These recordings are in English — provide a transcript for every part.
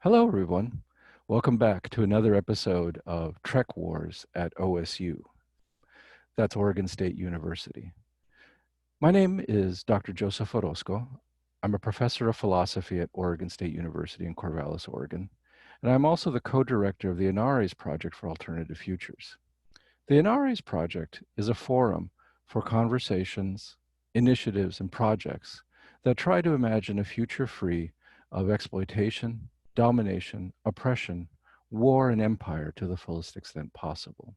Hello, everyone. Welcome back to another episode of Trek Wars at OSU. That's Oregon State University. My name is Dr. Joseph Orosco. I'm a professor of philosophy at Oregon State University in Corvallis, Oregon, and I'm also the co-director of the Anarres Project for Alternative Futures. The Anarres Project is a forum for conversations, initiatives, and projects that try to imagine a future free of exploitation, domination, oppression, war, and empire to the fullest extent possible.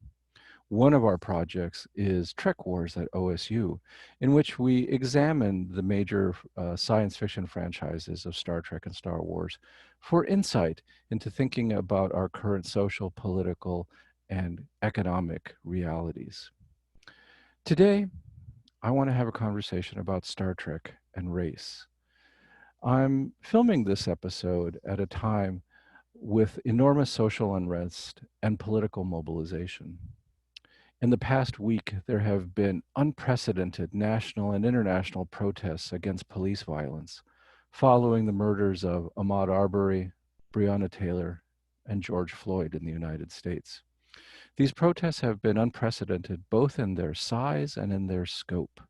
One of our projects is Trek Wars at OSU, in which we examine the major science fiction franchises of Star Trek and Star Wars for insight into thinking about our current social, political, and economic realities. Today, I want to have a conversation about Star Trek and race. I'm filming this episode at a time with enormous social unrest and political mobilization. In the past week, there have been unprecedented national and international protests against police violence following the murders of Ahmaud Arbery, Breonna Taylor, and George Floyd in the United States. These protests have been unprecedented both in their size and in their scope.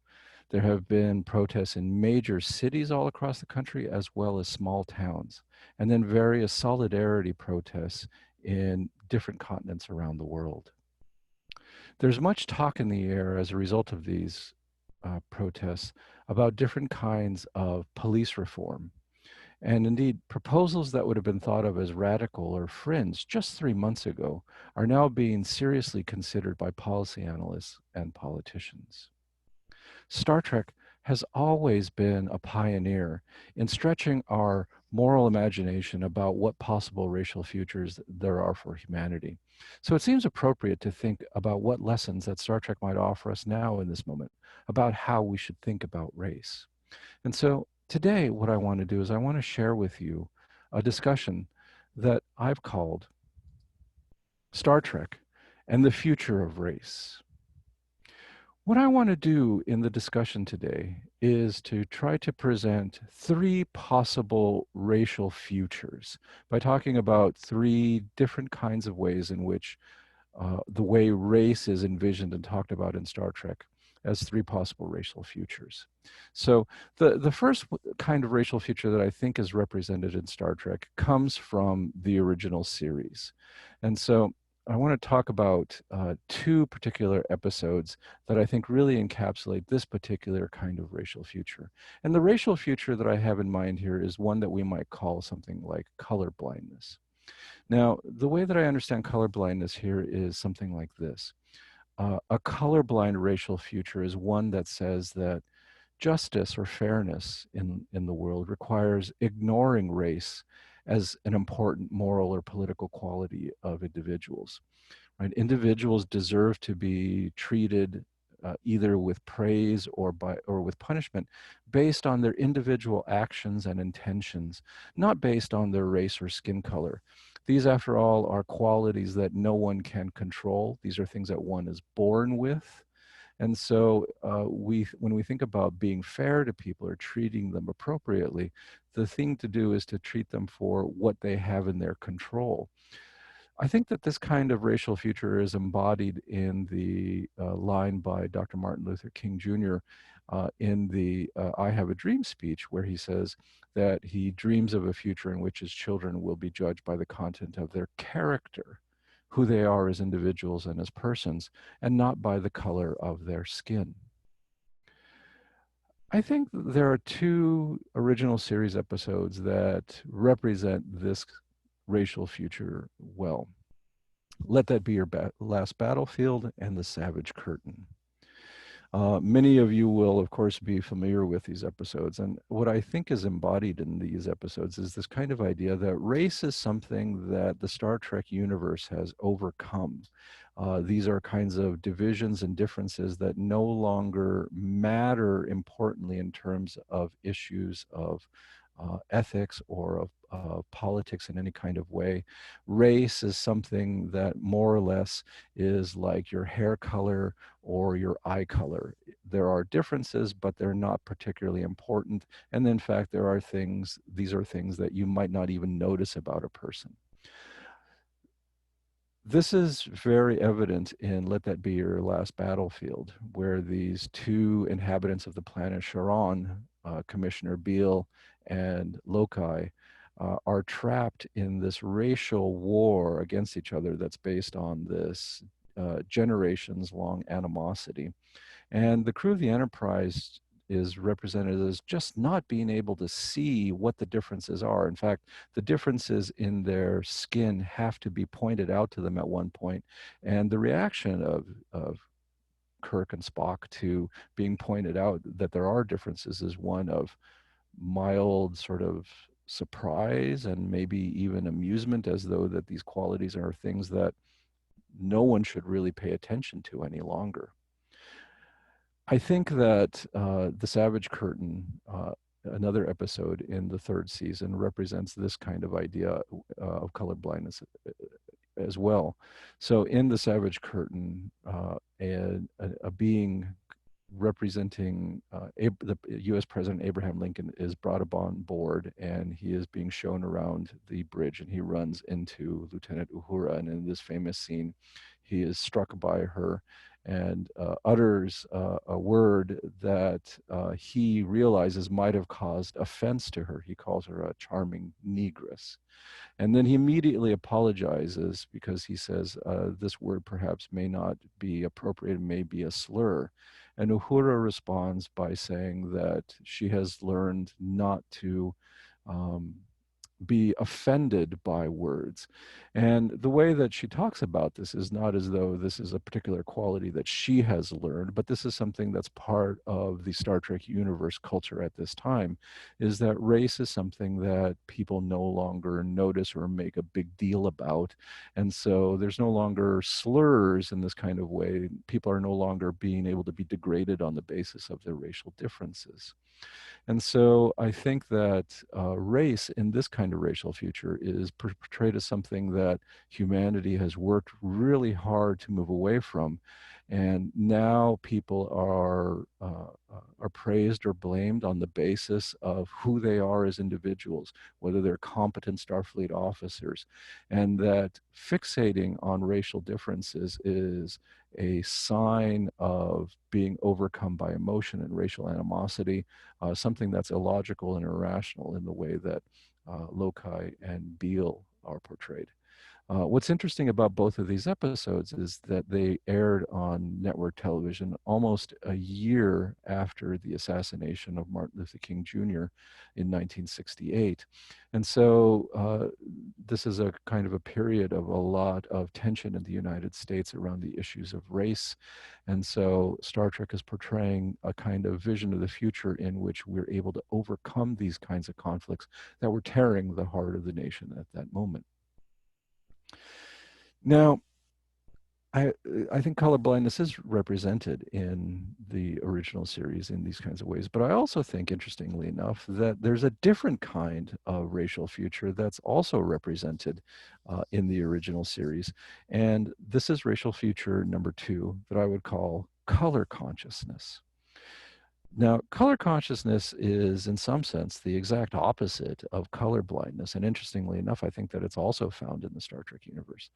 There have been protests in major cities all across the country as well as small towns, and then various solidarity protests in different continents around the world. There's much talk in the air as a result of these protests about different kinds of police reform. And indeed, proposals that would have been thought of as radical or fringe just 3 months ago are now being seriously considered by policy analysts and politicians. Star Trek has always been a pioneer in stretching our moral imagination about what possible racial futures there are for humanity. So it seems appropriate to think about what lessons that Star Trek might offer us now in this moment about how we should think about race. And so today, what I want to do is I want to share with you a discussion that I've called Star Trek and the Future of Race. What I want to do in the discussion today is to try to present three possible racial futures by talking about three different kinds of ways in which the way race is envisioned and talked about in Star Trek as three possible racial futures. So the first kind of racial future that I think is represented in Star Trek comes from the original series. And so I want to talk about two particular episodes that I think really encapsulate this particular kind of racial future. And the racial future that I have in mind here is one that we might call something like colorblindness. Now, the way that I understand colorblindness here is something like this. A colorblind racial future is one that says that justice or fairness in the world requires ignoring race as an important moral or political quality of individuals. Right? Individuals deserve to be treated either with praise or with punishment based on their individual actions and intentions, not based on their race or skin color. These, after all, are qualities that no one can control. These are things that one is born with. And so when we think about being fair to people or treating them appropriately, the thing to do is to treat them for what they have in their control. I think that this kind of racial future is embodied in the line by Dr. Martin Luther King Jr. In the I Have a Dream speech, where he says that he dreams of a future in which his children will be judged by the content of their character, who they are as individuals and as persons, and not by the color of their skin. I think there are two original series episodes that represent this racial future well. Let That Be Your Last Battlefield and The Savage Curtain. Many of you will, of course, be familiar with these episodes. And what I think is embodied in these episodes is this kind of idea that race is something that the Star Trek universe has overcome. These are kinds of divisions and differences that no longer matter importantly in terms of issues of ethics or of politics in any kind of way. Race is something that more or less is like your hair color or your eye color. There are differences, but they're not particularly important. And in fact, these are things that you might not even notice about a person. This is very evident in Let That Be Your Last Battlefield, where these two inhabitants of the planet Charon, Commissioner Beale and Loki, are trapped in this racial war against each other that's based on this generations long animosity. And the crew of the Enterprise is represented as just not being able to see what the differences are. In fact, the differences in their skin have to be pointed out to them at one point. And the reaction of Kirk and Spock to being pointed out that there are differences is one of mild sort of surprise and maybe even amusement, as though that these qualities are things that no one should really pay attention to any longer. I think that The Savage Curtain, another episode in the third season, represents this kind of idea of colorblindness as well. So in The Savage Curtain, a being representing the U.S. President Abraham Lincoln is brought upon board, and he is being shown around the bridge, and he runs into Lieutenant Uhura, and in this famous scene, he is struck by her and utters a word that he realizes might have caused offense to her. He calls her a charming negress. And then he immediately apologizes because he says, this word perhaps may not be appropriate, may be a slur. And Uhura responds by saying that she has learned not to um, be offended by words. And the way that she talks about this is not as though this is a particular quality that she has learned, but this is something that's part of the Star Trek universe culture at this time, is that race is something that people no longer notice or make a big deal about. And so there's no longer slurs in this kind of way. People are no longer being able to be degraded on the basis of their racial differences. And so I think that race in this kind of racial future is portrayed as something that humanity has worked really hard to move away from. And now people are praised or blamed on the basis of who they are as individuals, whether they're competent Starfleet officers, and that fixating on racial differences is a sign of being overcome by emotion and racial animosity, something that's illogical and irrational in the way that Loki and Beale are portrayed. What's interesting about both of these episodes is that they aired on network television almost a year after the assassination of Martin Luther King Jr. in 1968. And so this is a kind of a period of a lot of tension in the United States around the issues of race. And so Star Trek is portraying a kind of vision of the future in which we're able to overcome these kinds of conflicts that were tearing the heart of the nation at that moment. Now, I, I think colorblindness is represented in the original series in these kinds of ways, but I also think, interestingly enough, that there's a different kind of racial future that's also represented in the original series. And this is racial future number 2 that I would call color consciousness. Now, color consciousness is, in some sense, the exact opposite of color blindness. And interestingly enough, I think that it's also found in the Star Trek universe.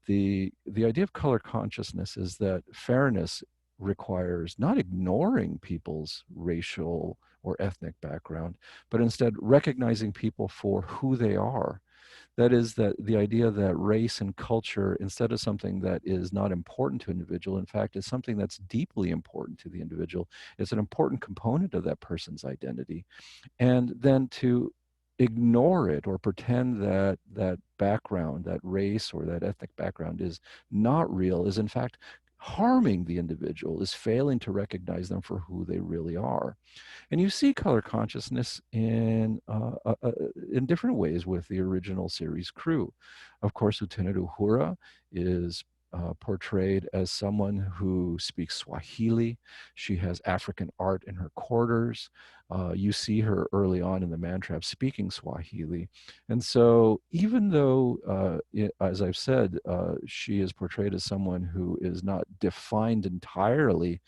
The idea of color consciousness is that fairness requires not ignoring people's racial or ethnic background, but instead recognizing people for who they are. That is, that the idea that race and culture, instead of something that is not important to an individual, in fact, is something that's deeply important to the individual. It's an important component of that person's identity. And then to ignore it or pretend that that background, that race or that ethnic background is not real, is in fact harming the individual, is failing to recognize them for who they really are. And you see color consciousness in different ways with the original series crew. Of course, Lieutenant Uhura is portrayed as someone who speaks Swahili. She has African art in her quarters. You see her early on in the man trap speaking Swahili. And so, even though, as I've said, she is portrayed as someone who is not defined entirely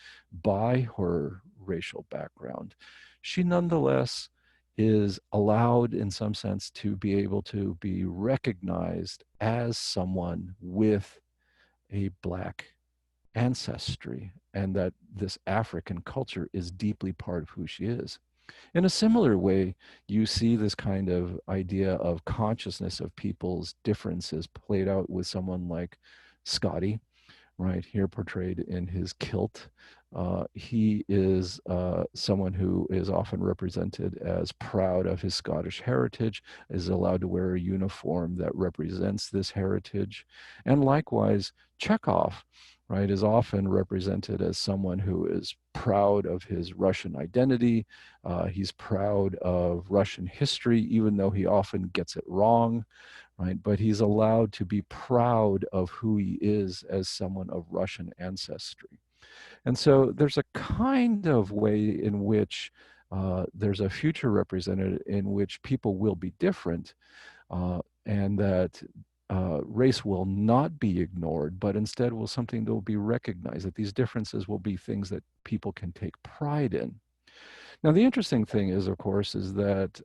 by her racial background, she nonetheless is allowed, in some sense, to be able to be recognized as someone with a Black ancestry, and that this African culture is deeply part of who she is. In a similar way, you see this kind of idea of consciousness of people's differences played out with someone like Scotty, right here portrayed in his kilt. He is someone who is often represented as proud of his Scottish heritage, is allowed to wear a uniform that represents this heritage. And likewise, Chekhov, right, is often represented as someone who is proud of his Russian identity. He's proud of Russian history, even though he often gets it wrong, right? But he's allowed to be proud of who he is as someone of Russian ancestry. And so there's a kind of way in which there's a future represented in which people will be different, and that race will not be ignored, but instead will something that will be recognized, that these differences will be things that people can take pride in. Now, the interesting thing is, of course, is that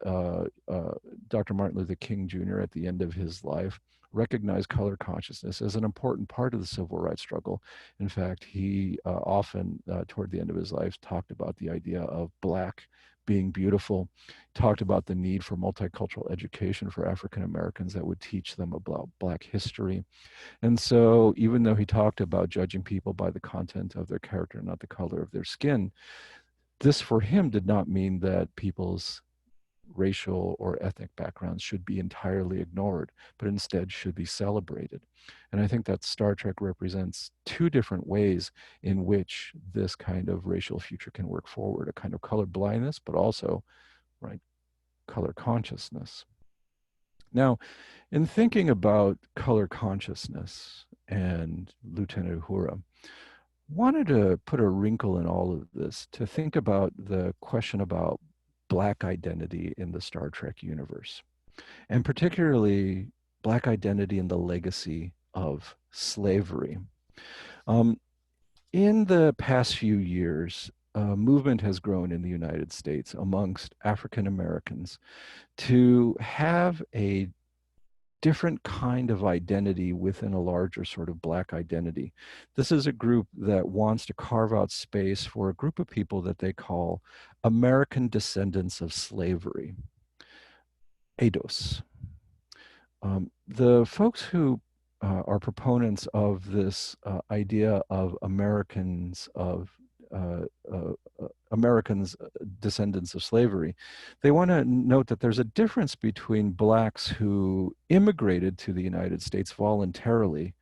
Dr. Martin Luther King Jr. at the end of his life recognized color consciousness as an important part of the civil rights struggle. In fact, he often, toward the end of his life, talked about the idea of Black being beautiful, talked about the need for multicultural education for African Americans that would teach them about Black history. And so, even though he talked about judging people by the content of their character, not the color of their skin, this for him did not mean that people's racial or ethnic backgrounds should be entirely ignored, but instead should be celebrated. And I think that Star Trek represents two different ways in which this kind of racial future can work forward, a kind of color blindness, but also, right, color consciousness. Now, in thinking about color consciousness and Lieutenant Uhura, wanted to put a wrinkle in all of this to think about the question about Black identity in the Star Trek universe, and particularly Black identity and the legacy of slavery. Um, in the past few years, a movement has grown in the United States amongst African Americans to have a different kind of identity within a larger sort of Black identity. This is a group that wants to carve out space for a group of people that they call American descendants of slavery, ADOS. The folks who are proponents of this idea of uh, uh, Americans descendants of slavery, they want to note that there's a difference between Blacks who immigrated to the United States voluntarily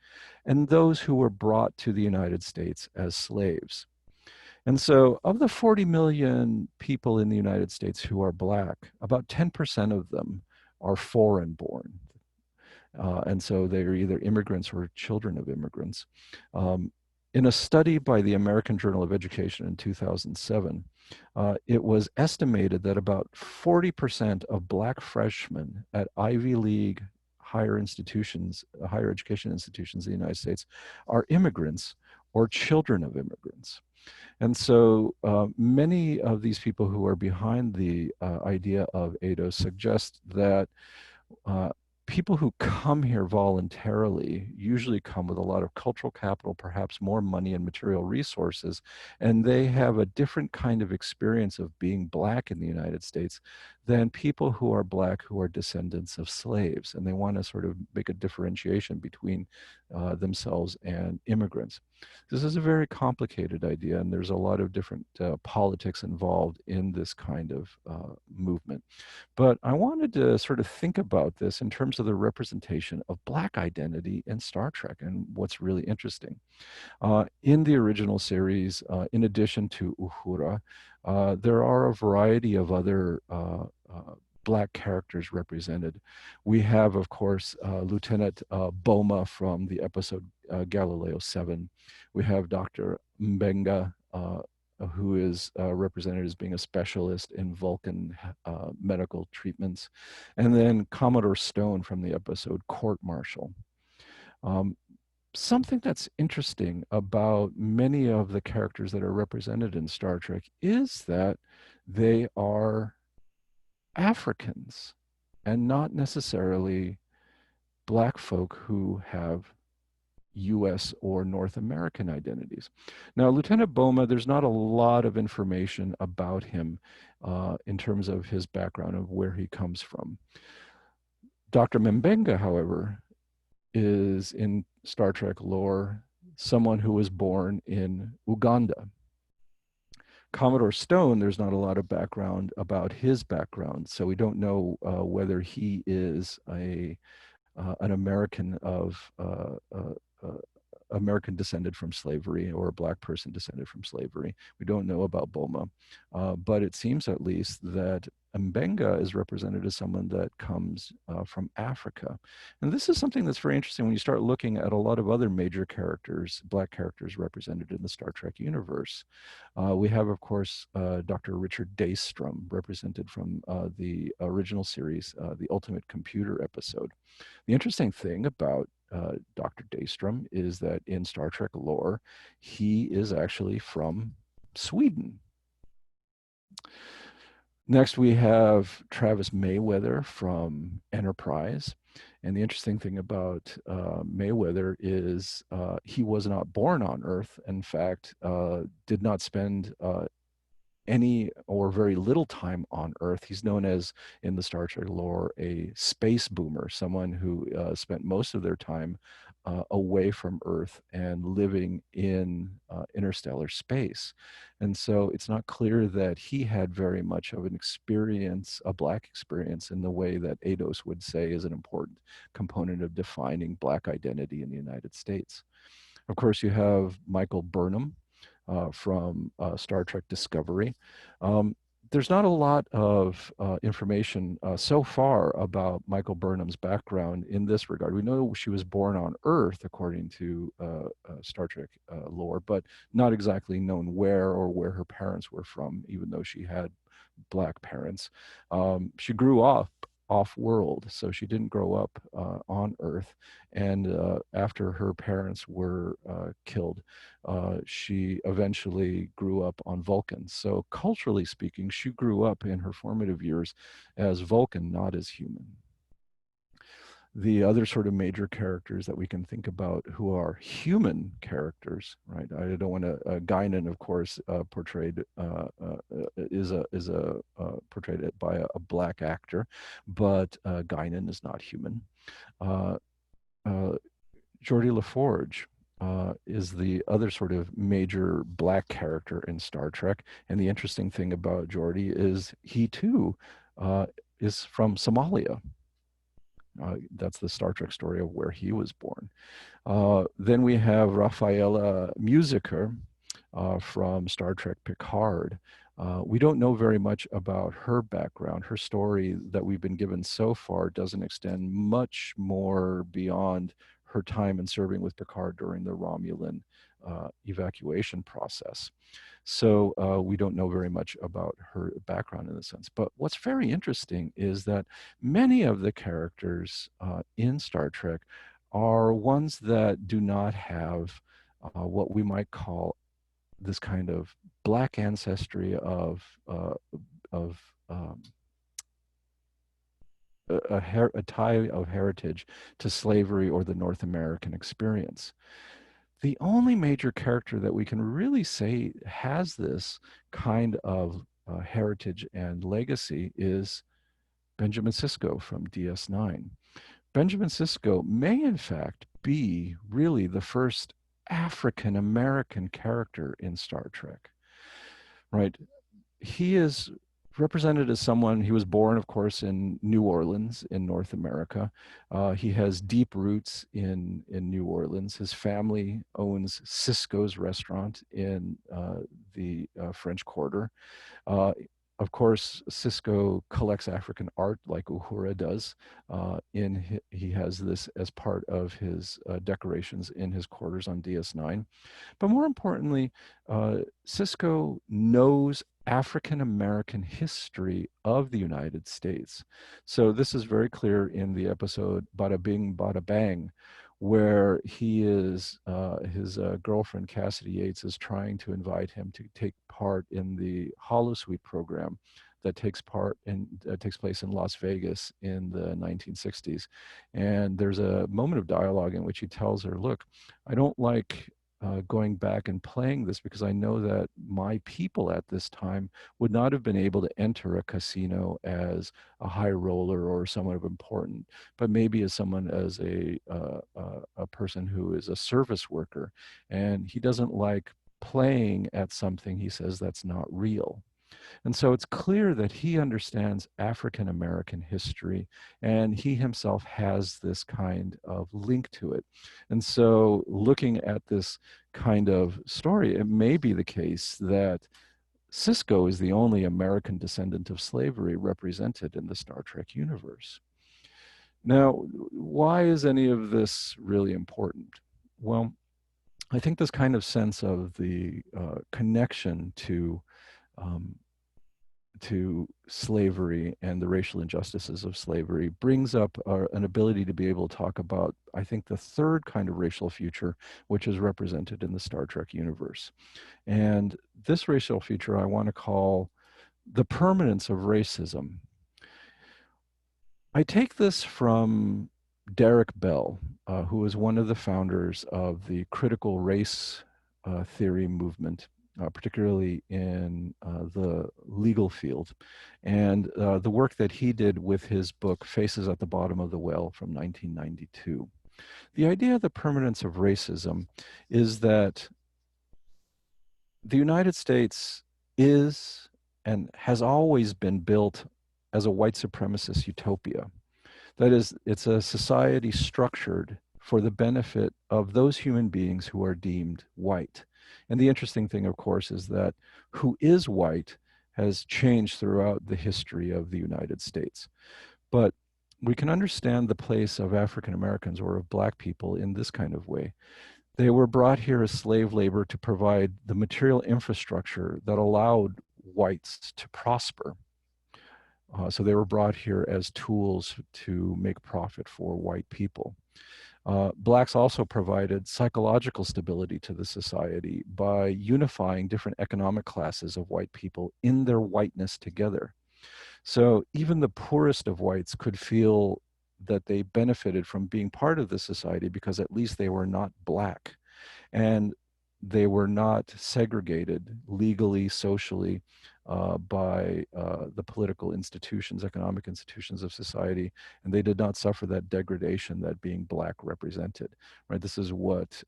and those who were brought to the United States as slaves. And so, of the 40 million people in the United States who are Black, about 10% of them are foreign born. And so they are either immigrants or children of immigrants. Um, in a study by the American Journal of Education in 2007, it was estimated that about 40% of Black freshmen at Ivy League higher institutions, higher education institutions in the United States, are immigrants or children of immigrants. And so many of these people who are behind the idea of ADO suggest that uh, people who come here voluntarily usually come with a lot of cultural capital, perhaps more money and material resources, and they have a different kind of experience of being Black in the United States than people who are Black who are descendants of slaves. And they want to sort of make a differentiation between themselves and immigrants. This is a very complicated idea, and there's a lot of different politics involved in this kind of movement. But I wanted to sort of think about this in terms of the representation of Black identity in Star Trek and what's really interesting. In the original series, in addition to Uhura, there are a variety of other Black characters represented. We have, of course, Lieutenant Boma from the episode Galileo 7. We have Dr. Mbenga, who is represented as being a specialist in Vulcan medical treatments. And then Commodore Stone from the episode Court Martial. Something that's interesting about many of the characters that are represented in Star Trek is that they are Africans and not necessarily Black folk who have US or North American identities. Now, Lieutenant Boma, there's not a lot of information about him in terms of his background, of where he comes from. Dr. Mbenga, however, is in Star Trek lore someone who was born in Uganda. Commodore Stone, there's not a lot of background about his background, so we don't know whether he is an American of American descended from slavery or a Black person descended from slavery. We don't know about Boma, but it seems at least that Mbenga is represented as someone that comes from Africa. And this is something that's very interesting when you start looking at a lot of other major characters, Black characters represented in the Star Trek universe. We have, of course, Dr. Richard Daystrom, represented from the original series, the Ultimate Computer episode. The interesting thing about Dr. Daystrom is that in Star Trek lore, he is actually from Sweden. Next, we have Travis Mayweather from Enterprise. And the interesting thing about Mayweather is he was not born on Earth. In fact, did not spend any or very little time on Earth. He's known as, in the Star Trek lore, a space boomer, someone who spent most of their time away from Earth and living in interstellar space. And so it's not clear that he had very much of an experience, a Black experience, in the way that Eidos would say is an important component of defining Black identity in the United States. Of course, you have Michael Burnham, from Star Trek Discovery. There's not a lot of information so far about Michael Burnham's background in this regard. We know she was born on Earth, according to Star Trek lore, but not exactly known where or where her parents were from, even though she had Black parents. She grew up off-world, so she didn't grow up on Earth. And after her parents were killed, she eventually grew up on Vulcan. So culturally speaking, she grew up in her formative years as Vulcan, not as human. The other sort of major characters that we can think about who are human characters, right? I don't want to. Guinan, of course, portrayed portrayed by a Black actor, but Guinan is not human. Geordi LaForge is the other sort of major Black character in Star Trek, and the interesting thing about Geordi is he too is from Somalia. That's the Star Trek story of where he was born. Then we have Rafaela Musiker from Star Trek Picard. We don't know very much about her background. Her story that we've been given so far doesn't extend much more beyond her time in serving with Picard during the Romulan evacuation process. So we don't know very much about her background in a sense. But what's very interesting is that many of the characters in Star Trek are ones that do not have what we might call this kind of Black ancestry of a tie of heritage to slavery or the North American experience. The only major character that we can really say has this kind of heritage and legacy is Benjamin Sisko from DS9. Benjamin Sisko may in fact be really the first African American character in Star Trek, right? He is represented as someone, he was born, of course, in New Orleans in North America. He has deep roots in New Orleans. His family owns Sisko's restaurant in the French Quarter. Of course, Sisko collects African art like Uhura does. He has this as part of his decorations in his quarters on DS9. But more importantly, Sisko knows African American history of the United States. So this is very clear in the episode Bada Bing, Bada Bang, where his girlfriend Cassidy Yates is trying to invite him to take part in the Holosuite program that takes place in Las Vegas in the 1960s. And there's a moment of dialogue in which he tells her, "Look, I don't like going back and playing this because I know that my people at this time would not have been able to enter a casino as a high roller or someone of important, but maybe as someone as a person who is a service worker, and he doesn't like playing at something he says that's not real." And so it's clear that he understands African American history, and he himself has this kind of link to it. And so, looking at this kind of story, it may be the case that Sisko is the only American descendant of slavery represented in the Star Trek universe. Now, why is any of this really important? Well, I think this kind of sense of the connection um, to slavery and the racial injustices of slavery brings up an ability to be able to talk about, I think, the third kind of racial future, which is represented in the Star Trek universe. And this racial future I want to call the permanence of racism. I take this from Derek Bell, who was one of the founders of the critical race theory movement, particularly in the legal field, and the work that he did with his book, Faces at the Bottom of the Well from 1992. The idea of the permanence of racism is that the United States is and has always been built as a white supremacist utopia. That is, it's a society structured for the benefit of those human beings who are deemed white. And the interesting thing, of course, is that who is white has changed throughout the history of the United States. But we can understand the place of African Americans or of Black people in this kind of way. They were brought here as slave labor to provide the material infrastructure that allowed whites to prosper. So they were brought here as tools to make profit for white people. Blacks also provided psychological stability to the society by unifying different economic classes of white people in their whiteness together. So even the poorest of whites could feel that they benefited from being part of the society because at least they were not Black. And they were not segregated legally, socially, by the political institutions, economic institutions of society, and they did not suffer that degradation that being Black represented. Right? This is what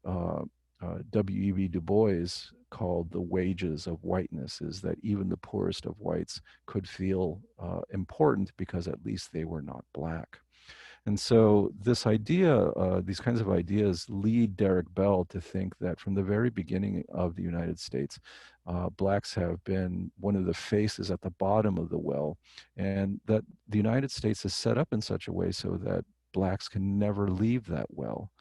W.E.B. Du Bois called the wages of whiteness, is that even the poorest of whites could feel important because at least they were not Black. And so this idea, these kinds of ideas lead Derek Bell to think that from the very beginning of the United States, Blacks have been one of the faces at the bottom of the well, and that the United States is set up in such a way so that Blacks can never leave that well.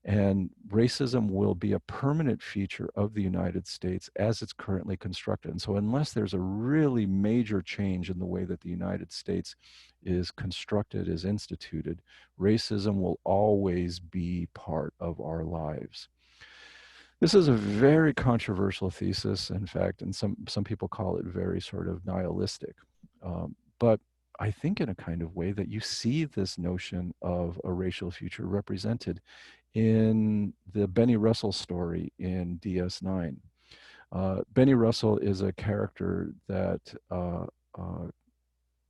And racism will be a permanent feature of the United States as it's currently constructed. And so, unless there's a really major change in the way that the United States is constructed, is instituted, racism will always be part of our lives. This is a very controversial thesis, in fact, and some people call it very sort of nihilistic. But I think in a kind of way that you see this notion of a racial future represented in the Benny Russell story in DS9. Benny Russell is a character that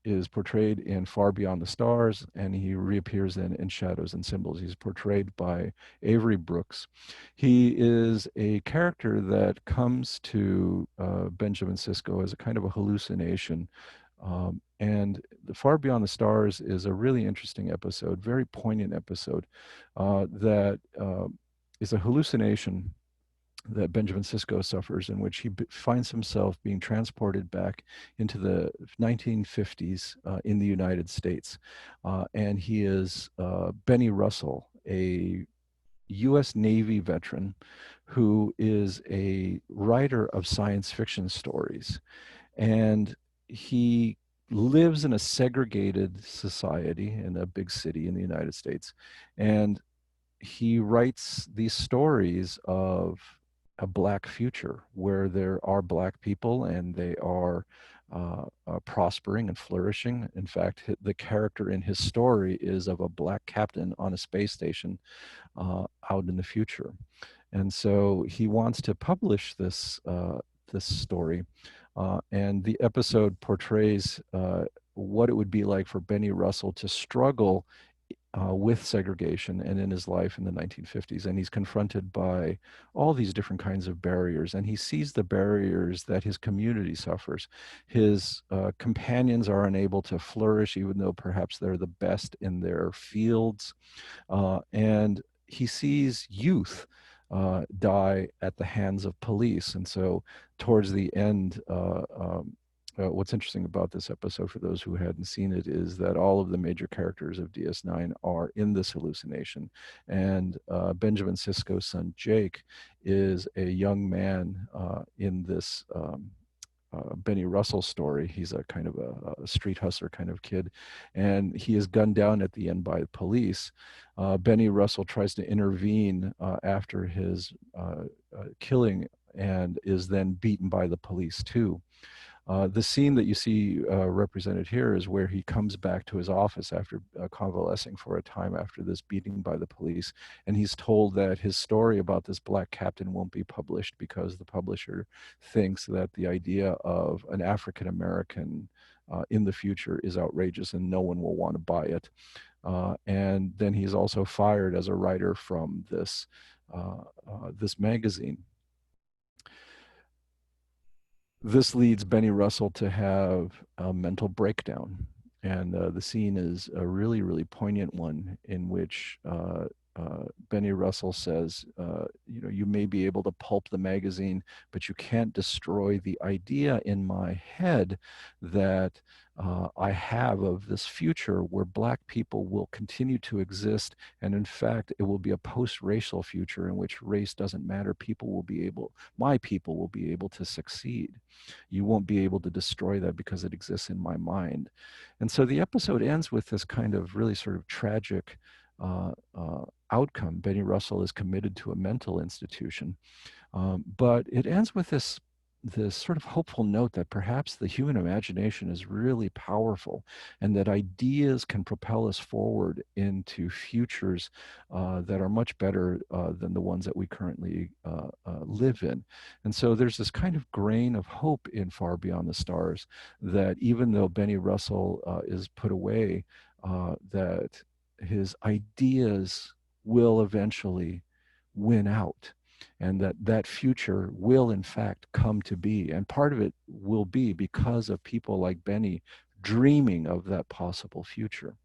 is portrayed in Far Beyond the Stars, and he reappears in Shadows and Symbols. He's portrayed by Avery Brooks. He is a character that comes to Benjamin Sisko as a kind of a hallucination. And the Far Beyond the Stars is a really interesting episode, very poignant episode that is a hallucination that Benjamin Sisko suffers, in which he finds himself being transported back into the 1950s in the United States. And he is Benny Russell, a US Navy veteran who is a writer of science fiction stories. And he lives in a segregated society in a big city in the United States. And he writes these stories of a black future where there are black people and they are prospering and flourishing. In fact, the character in his story is of a black captain on a space station out in the future. And so he wants to publish this story. And the episode portrays what it would be like for Benny Russell to struggle with segregation and in his life in the 1950s. And he's confronted by all these different kinds of barriers. And he sees the barriers that his community suffers. His companions are unable to flourish, even though perhaps they're the best in their fields. And he sees youth die at the hands of police. And so, towards the end, what's interesting about this episode, for those who hadn't seen it, is that all of the major characters of DS9 are in this hallucination. And Benjamin Sisko's son, Jake, is a young man in this. Benny Russell story. He's a kind of a street hustler kind of kid, and he is gunned down at the end by the police. Benny Russell tries to intervene after his killing and is then beaten by the police too. The scene that you see represented here is where he comes back to his office after convalescing for a time after this beating by the police. And he's told that his story about this black captain won't be published because the publisher thinks that the idea of an African American in the future is outrageous and no one will want to buy it. And then he's also fired as a writer from this magazine. This leads Benny Russell to have a mental breakdown. And the scene is a really, really poignant one in which Benny Russell says, you may be able to pulp the magazine, but you can't destroy the idea in my head that I have of this future where black people will continue to exist. And in fact, it will be a post-racial future in which race doesn't matter. My people will be able to succeed. You won't be able to destroy that because it exists in my mind. And so the episode ends with this kind of really sort of tragic outcome. Benny Russell is committed to a mental institution. But it ends with this sort of hopeful note that perhaps the human imagination is really powerful and that ideas can propel us forward into futures that are much better than the ones that we currently live in. And so there's this kind of grain of hope in Far Beyond the Stars that even though Benny Russell is put away, that his ideas will eventually win out, and that future will in fact come to be. And part of it will be because of people like Benny dreaming of that possible future.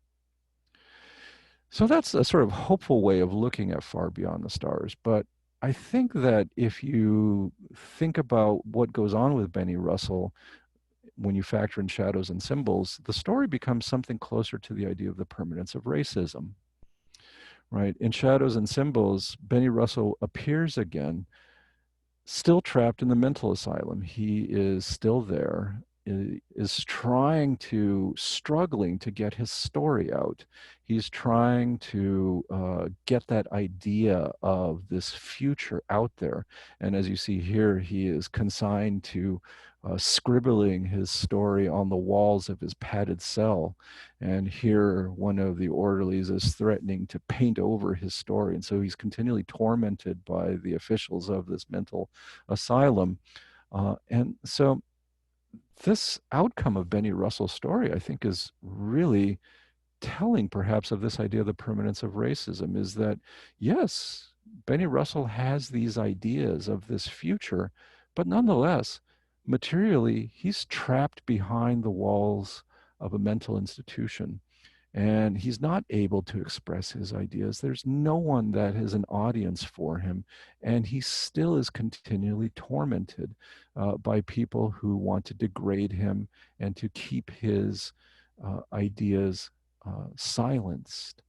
So that's a sort of hopeful way of looking at Far Beyond the Stars. But I think that if you think about what goes on with Benny Russell, when you factor in shadows and symbols, the story becomes something closer to the idea of the permanence of racism. Right? In Shadows and Symbols, Benny Russell appears again, still trapped in the mental asylum. He is still there, is struggling to get his story out. He's trying to get that idea of this future out there. And as you see here, he is consigned to scribbling his story on the walls of his padded cell. And here, one of the orderlies is threatening to paint over his story. And so he's continually tormented by the officials of this mental asylum. And so this outcome of Benny Russell's story, I think, is really telling perhaps of this idea of the permanence of racism, is that, yes, Benny Russell has these ideas of this future, but nonetheless, materially, he's trapped behind the walls of a mental institution. and he's not able to express his ideas. There's no one that is an audience for him, and he still is continually tormented by people who want to degrade him and to keep his ideas silenced.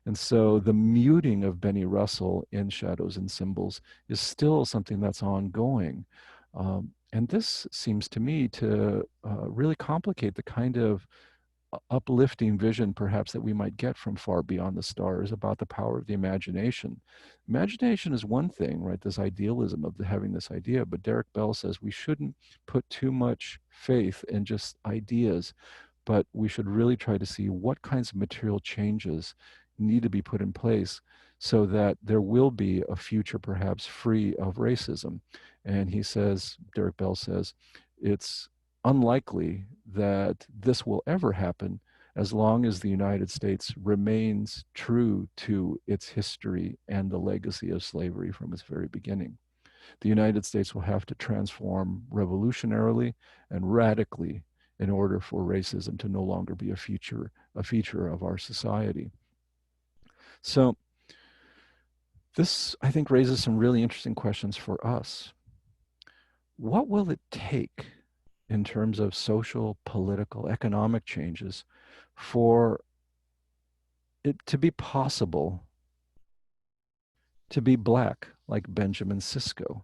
And so the muting of Benny Russell in Shadows and Symbols is still something that's ongoing. And this seems to me to really complicate the kind of uplifting vision perhaps that we might get from Far Beyond the Stars about the power of the imagination. Imagination is one thing, right? This idealism of having this idea, but Derek Bell says we shouldn't put too much faith in just ideas, but we should really try to see what kinds of material changes need to be put in place so that there will be a future perhaps free of racism. And he says, Derek Bell says, it's unlikely that this will ever happen as long as the United States remains true to its history and the legacy of slavery from its very beginning. The United States will have to transform revolutionarily and radically in order for racism to no longer be a feature of our society. So this, I think, raises some really interesting questions for us. What will it take in terms of social, political, economic changes for it to be possible to be black like Benjamin Sisko?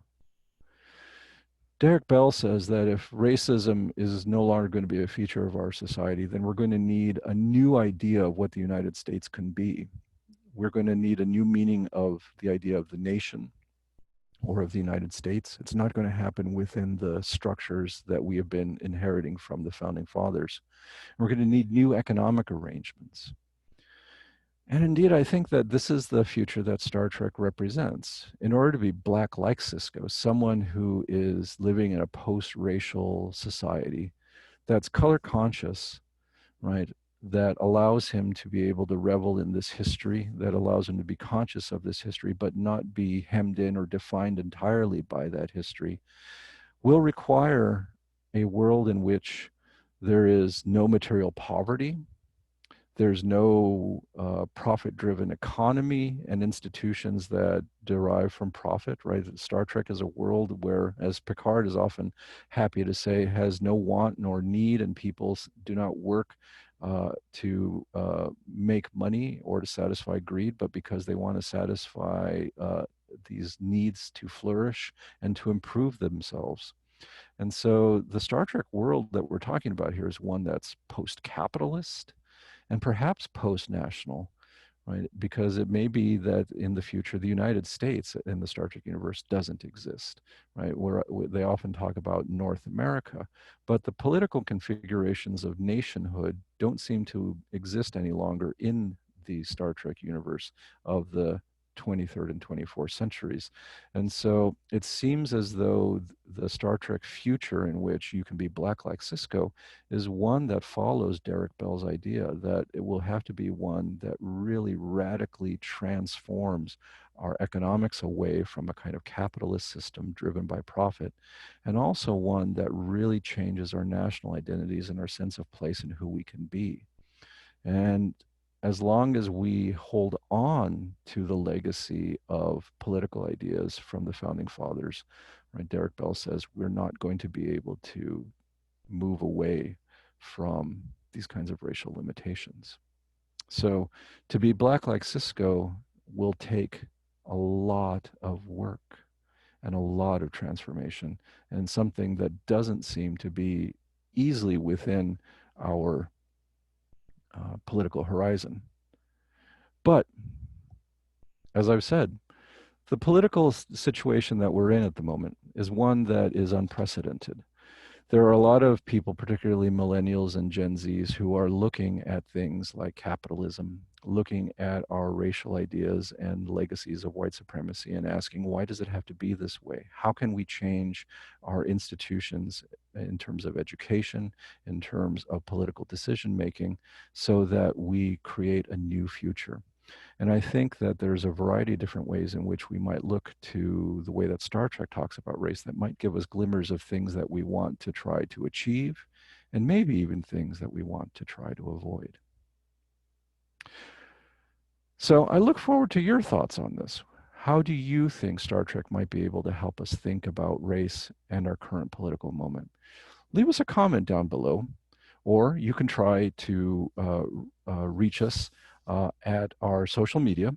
Derek Bell says that if racism is no longer going to be a feature of our society, then we're going to need a new idea of what the United States can be. We're going to need a new meaning of the idea of the nation or of the United States. It's not going to happen within the structures that we have been inheriting from the founding fathers. We're going to need new economic arrangements. And indeed, I think that this is the future that Star Trek represents. In order to be black like Sisko, someone who is living in a post-racial society that's color conscious, right, that allows him to be able to revel in this history, that allows him to be conscious of this history, but not be hemmed in or defined entirely by that history, will require a world in which there is no material poverty, there's no profit-driven economy and institutions that derive from profit, right? Star Trek is a world where, as Picard is often happy to say, has no want nor need, and people do not work to make money or to satisfy greed, but because they want to satisfy these needs to flourish and to improve themselves. And so the Star Trek world that we're talking about here is one that's post-capitalist, and perhaps post-national, right? Because it may be that in the future, the United States in the Star Trek universe doesn't exist, right? Where they often talk about North America, but the political configurations of nationhood don't seem to exist any longer in the Star Trek universe of the 23rd and 24th centuries. And so it seems as though the Star Trek future in which you can be black like Sisko is one that follows Derek Bell's idea that it will have to be one that really radically transforms our economics away from a kind of capitalist system driven by profit, and also one that really changes our national identities and our sense of place and who we can be. And as long as we hold on to the legacy of political ideas from the founding fathers, right, Derek Bell says we're not going to be able to move away from these kinds of racial limitations. So to be black like Sisko will take a lot of work and a lot of transformation, and something that doesn't seem to be easily within our political horizon. But as I've said, the political situation that we're in at the moment is one that is unprecedented. There are a lot of people, particularly millennials and Gen Zs, who are looking at things like capitalism, looking at our racial ideas and legacies of white supremacy and asking, why does it have to be this way? How can we change our institutions in terms of education, in terms of political decision making, so that we create a new future? And I think that there's a variety of different ways in which we might look to the way that Star Trek talks about race that might give us glimmers of things that we want to try to achieve, and maybe even things that we want to try to avoid. So I look forward to your thoughts on this. How do you think Star Trek might be able to help us think about race and our current political moment? Leave us a comment down below, or you can try to reach us at our social media.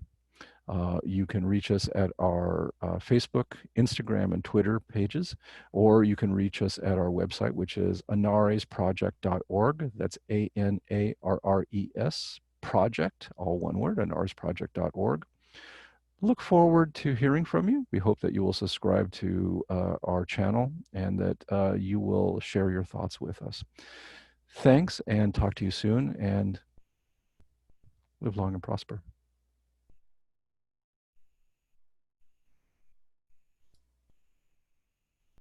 You can reach us at our Facebook, Instagram, and Twitter pages, or you can reach us at our website, which is anarresproject.org. That's ANARRES project, all one word, anarresproject.org. Look forward to hearing from you. We hope that you will subscribe to our channel and that you will share your thoughts with us. Thanks, and talk to you soon, and live long and prosper.